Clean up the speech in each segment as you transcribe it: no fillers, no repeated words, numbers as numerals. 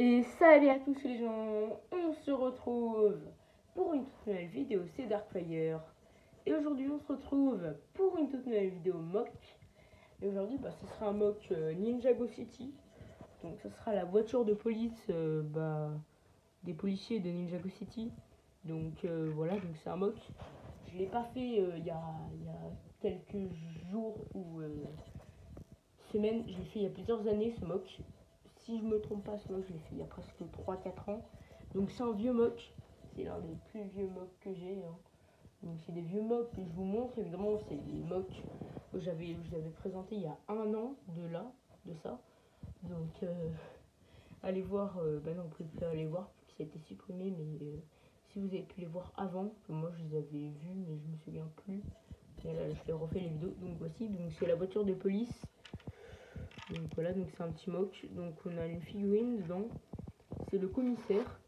Et salut à tous les gens, on se retrouve pour une toute nouvelle vidéo, c'est Darkfire. Et aujourd'hui on se retrouve pour une toute nouvelle vidéo mock. Et aujourd'hui ce sera un mock Ninjago City. Donc ce sera la voiture de police des policiers de Ninjago City. Donc voilà, donc c'est un mock. Je l'ai pas fait il y a quelques jours ou semaines, je l'ai fait il y a plusieurs années ce mock. Si je me trompe pas, ce mock je l'ai fait il y a presque 3-4 ans. Donc c'est un vieux mock, c'est l'un des plus vieux mocks que j'ai. Donc c'est des vieux mocks que je vous montre, évidemment c'est des mocks que j'avais présenté il y a un an de ça. Donc allez voir, non vous pouvez plus aller voir, ça a été supprimé, mais si vous avez pu les voir avant, que moi je les avais vus mais je me souviens plus. Et là je les refais les vidéos, donc voici, donc c'est la voiture de police. Donc voilà, donc c'est un petit mock. Donc on a une figurine dedans. C'est le commissaire.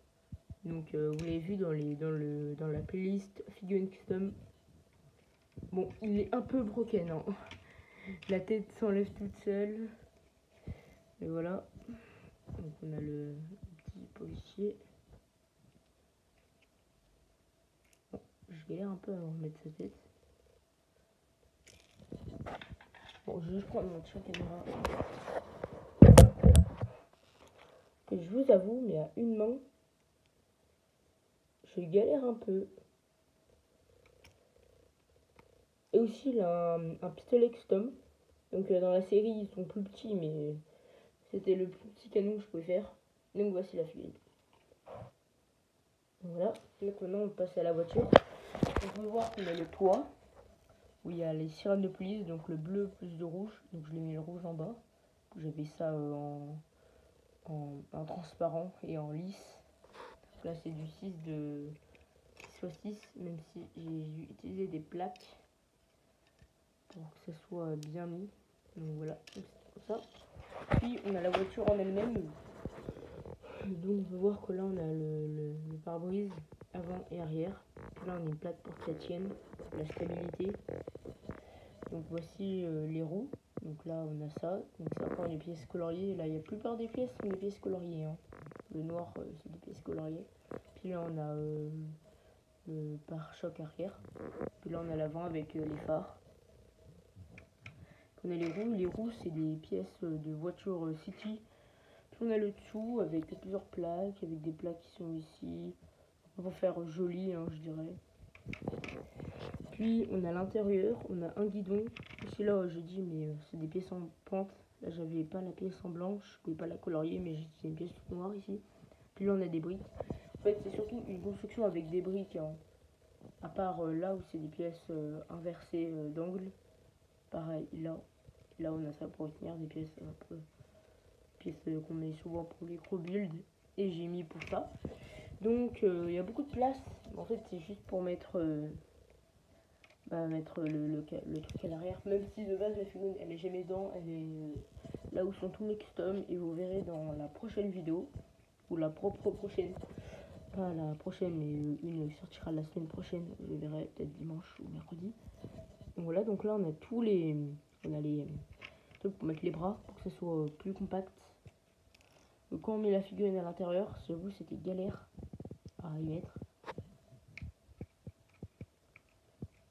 Donc vous l'avez vu dans la playlist figurine custom. Bon, il est un peu broken, hein. La tête s'enlève toute seule. Et voilà. Donc on a le petit policier. Bon, je galère un peu à remettre sa tête. Bon, je vais juste prendre mon tien caméra. Et je vous avoue, mais à une main, je galère un peu. Et aussi, il a un pistolet custom. Donc dans la série, ils sont plus petits, mais c'était le plus petit canon que je pouvais faire. Donc voici la figurine. Voilà. Donc maintenant, on passe à la voiture. On peut voir qu'on a le toit, où il y a les sirènes de police, donc le bleu plus le rouge. Donc je l'ai mis le rouge en bas. J'avais ça en transparent et en lisse. Là, c'est du 6 même si j'ai utilisé des plaques pour que ça soit bien mis. Donc voilà, c'est comme ça. Puis on a la voiture en elle-même. Donc on peut voir que là on a le pare-brise avant et arrière. Puis là on a une plaque pour que ça tienne, la stabilité. Donc voici les roues. Donc là on a ça. Donc c'est encore des pièces coloriées. Là il y a la plupart des pièces sont des pièces coloriées, hein. Le noir c'est des pièces coloriées. Puis là on a le pare-choc arrière. Puis là on a l'avant avec les phares. On a les roues. Les roues c'est des pièces de voiture City. Puis on a le dessous avec plusieurs plaques, avec des plaques qui sont ici. Pour faire joli, hein, je dirais. Puis on a l'intérieur, on a un guidon. Ici là je dis mais c'est des pièces en pente. Là j'avais pas la pièce en blanche, je pouvais pas la colorier, mais j'ai une pièce toute noire ici. Puis là on a des briques. En fait c'est surtout une construction avec des briques, hein. À part là où c'est des pièces inversées d'angle. Pareil là on a ça pour tenir des pièces qu'on met souvent pour les gros builds. Et j'ai mis pour ça. Donc il y a beaucoup de place. En fait c'est juste pour mettre le truc à l'arrière. Même si de base la figurine elle est jamais dedans, elle est là où sont tous mes customs. Et vous verrez dans la prochaine vidéo, ou la prochaine, pas la prochaine mais une qui sortira la semaine prochaine, je verrai peut-être dimanche ou mercredi. Donc voilà, donc là on a tous les trucs pour mettre les bras pour que ce soit plus compact. Donc quand on met la figurine à l'intérieur, j'avoue c'était galère à y mettre.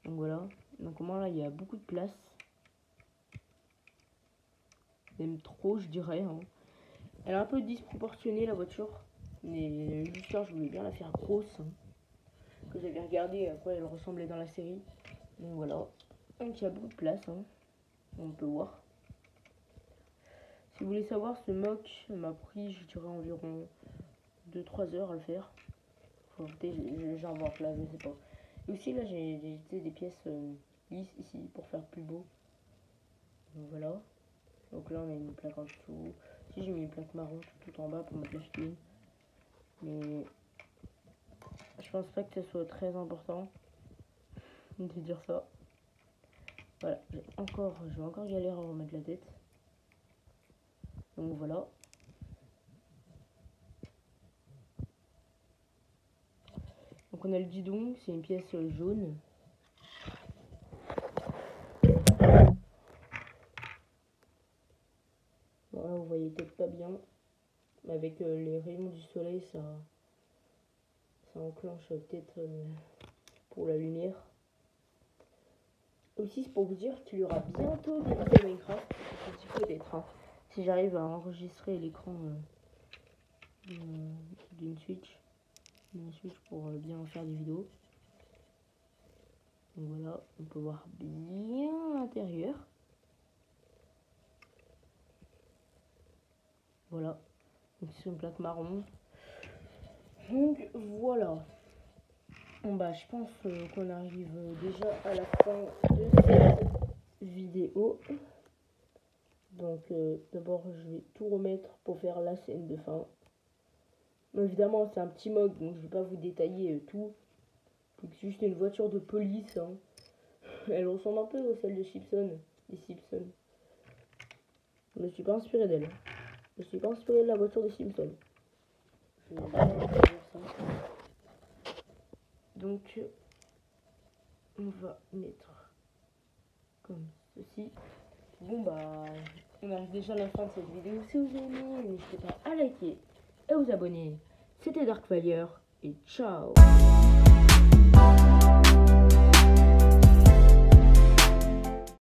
Donc voilà, donc au moins là il y a beaucoup de place, même trop je dirais, hein. Elle est un peu disproportionnée la voiture, mais juste là je voulais bien la faire grosse, hein, que j'avais regardé à quoi elle ressemblait dans la série. Donc voilà, donc il y a beaucoup de place, hein, on peut voir. Si vous voulez savoir, ce mock m'a pris je dirais environ 2-3 heures à le faire. Faut j'invente là, je sais pas. Et aussi là j'ai utilisé des pièces lisses ici pour faire plus beau. Donc voilà. Donc là on a une plaque en dessous. Si j'ai mis une plaque marron tout en bas pour mettre la figurine. Mais je pense pas que ce soit très important de dire ça. Voilà, je vais encore galérer à remettre la tête. Donc voilà. Donc on a le guidon, c'est une pièce jaune. Voilà, vous voyez peut-être pas bien. Ma avec les rayons du soleil, ça enclenche peut-être pour la lumière. Aussi, c'est pour vous dire qu'il y aura bientôt des vidéos Minecraft. Je dis peut-être, hein, si j'arrive à enregistrer l'écran d'une Switch pour bien faire des vidéos. Donc voilà, on peut voir bien l'intérieur. Voilà, donc c'est une plaque marron. Donc voilà. Bon bah je pense qu'on arrive déjà à la fin de cette vidéo. Donc d'abord je vais tout remettre pour faire la scène de fin. Bon, évidemment c'est un petit mug donc je vais pas vous détailler tout. C'est juste une voiture de police. Hein. Elle ressemble un peu à celle de Simpson. Des Simpsons. Je me suis pas inspiré d'elle. Je me suis pas inspiré de la voiture de Simpson. Je vais pas dire ça. Donc on va mettre comme ceci. Bon bah on arrive déjà à la fin de cette vidéo. Si vous avez aimé, n'hésitez pas à liker et vous abonner. C'était Darkfire et ciao.